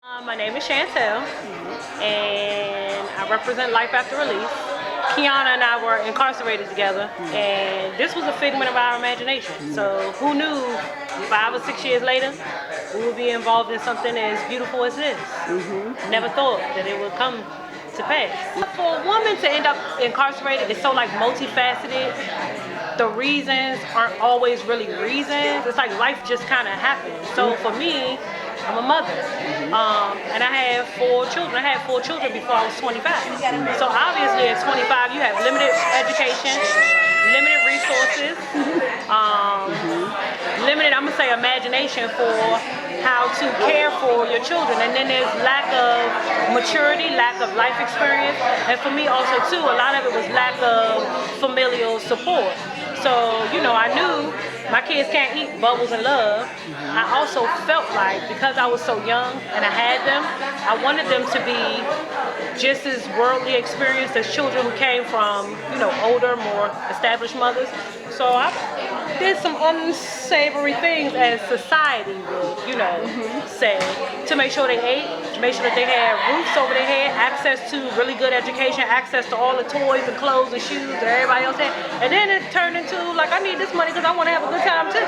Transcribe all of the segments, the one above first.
My name is Chantel, and I represent Life After Release. Kiana and I were incarcerated together, and this was a figment of our imagination. So who knew 5 or 6 years later we would be involved in something as beautiful as this? Never thought that it would come to pass. For a woman to end up incarcerated is so multifaceted. The reasons aren't always really reasons. It's like life just kind of happens. So for me, I'm a mother, and I have 4 children. I had 4 children before I was 25. So obviously at 25 you have limited education, limited resources, limited, I'm gonna say, imagination for how to care for your children. And then there's lack of maturity, lack of life experience. And for me also too, a lot of it was lack of familial support. So, I knew my kids can't eat bubbles and love. I also felt like because I was so young and I had them, I wanted them to be just as worldly experienced as children who came from, older, more established mothers. So I did some unsavory things as society would, say, to make sure they ate, to make sure that they had roofs over their head, access to really good education, access to all the toys and clothes and shoes that everybody else had. And then it turned into I need this money because I want to have a good time too.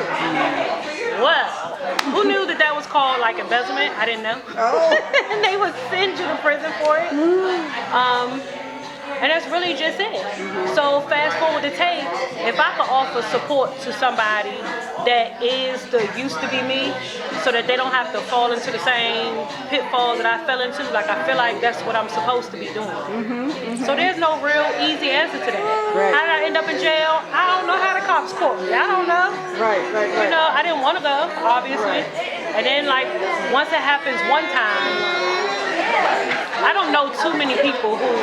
Well, who knew that was called embezzlement? I didn't know. Oh. And they would send you to prison for it. And that's really just it. So fast forward to tape, if I could offer support to somebody that is the used to be me, so that they don't have to fall into the same pitfalls that I fell into, I feel like that's what I'm supposed to be doing. So there's no real easy answer to that. Right. How did I end up in jail? I don't know how the cops caught me. I don't know. Right. I didn't want to go, obviously. Right. And then once it happens one time, I don't know too many people who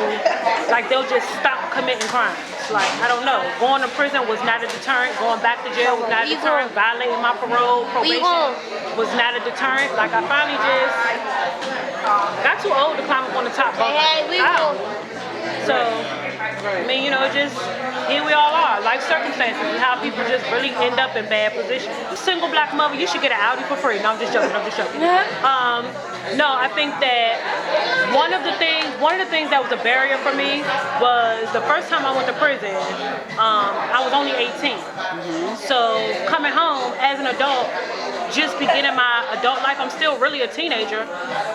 they'll just stop committing crimes. I don't know. Going to prison was not a deterrent. Going back to jail was not a deterrent. Violating my probation was not a deterrent. I finally just got too old to climb up on the top bunk. So, I mean, just here we all are. Life circumstances and how people just really end up in bad positions. Single black mother, you should get an Audi for free. No, I'm just joking. No, I think that one of the things that was a barrier for me was the first time I went to prison, I was only 18. So coming home as an adult, just beginning my adult life, I'm still really a teenager,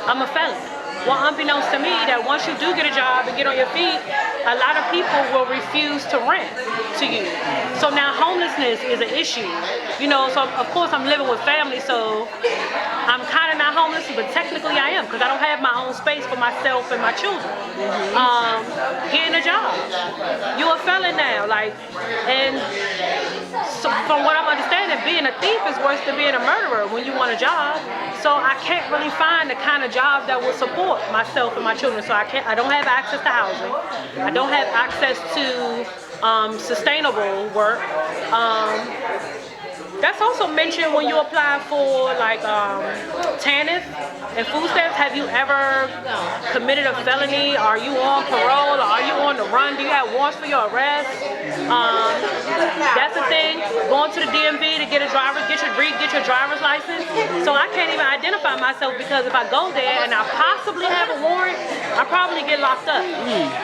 I'm a felon. Well, unbeknownst to me, that once you do get a job and get on your feet, a lot of people will refuse to rent to you. So now homelessness is an issue. So of course I'm living with family, so I'm kind of not homeless, but technically I am, because I don't have my own space for myself and my children. Getting a job. You're a felon now, and so from what I'm understanding, being a thief is worse than being a murderer when you want a job. So I can't really find the kind of job that will support myself and my children. So I don't have access to housing. I don't have access to sustainable work. That's also mentioned when you apply for TANF and food stamps. Have you ever committed a felony? Are you on parole? Or are you on the run? Do you have warrants for your arrest? That's the thing. Going to the DMV to get your driver's license. So I can't even identify myself, because if I go there and I possibly have a warrant, I probably get locked up.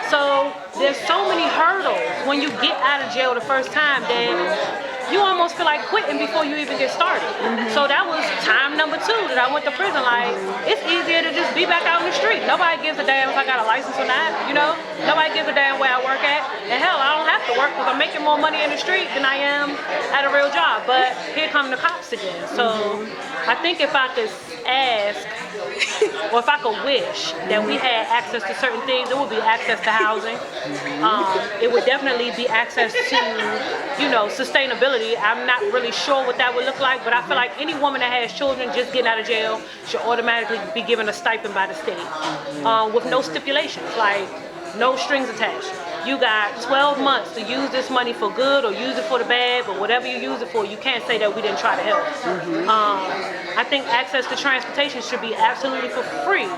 So there's so many hurdles when you get out of jail the first time that you almost feel like quitting before you even get started. So that was time number 2 that I went to prison. It's easier to just be back out in the street. Nobody gives a damn if I got a license or not, Nobody gives a damn where I work at. And hell, I don't have to work because I'm making more money in the street than I am at a real job. But here come the cops again. So I think if I could ask, or if I could wish that we had access to certain things, it would be access to housing. It would definitely be access to, sustainability. I'm not really sure what that would look like, but I feel like any woman that has children just getting out of jail should automatically be given a stipend by the state, with no stipulations, no strings attached. You got 12 months to use this money for good or use it for the bad, but whatever you use it for, you can't say that we didn't try to help. I think access to transportation should be absolutely for free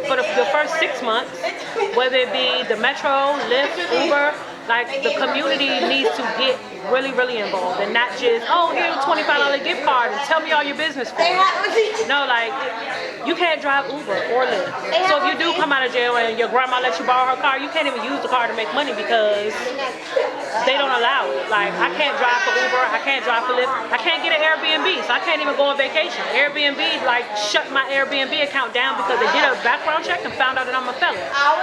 for the first 6 months, whether it be the Metro, Lyft, Uber. The community needs to get really, really involved, and not just, oh, here's a $25 gift card and tell me all your business for it. No, like, you can't drive Uber or Lyft. So if you do come out of jail and your grandma lets you borrow her car, you can't even use the car to make money because they don't allow it. Like, I can't drive for Uber, I can't drive for Lyft, I can't get an Airbnb, so I can't even go on vacation. Airbnb, like, shut my Airbnb account down because they did a background check and found out that I'm a felon.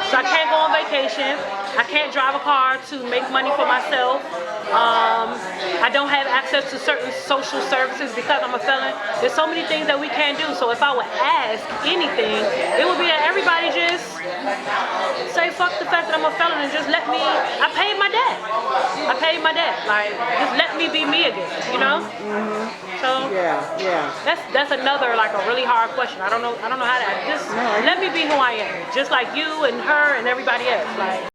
So I can't go on vacation, I can't drive a car to make money for myself. I don't have access to certain social services because I'm a felon. There's so many things that we can't do. So if I would ask anything, it would be that everybody just say fuck the fact that I'm a felon and just let me. I paid my debt. I paid my debt. Like, just let me be me again. You know. So yeah. That's another, like, a really hard question. I don't know how to just let me be who I am, just like you and her and everybody else. Like.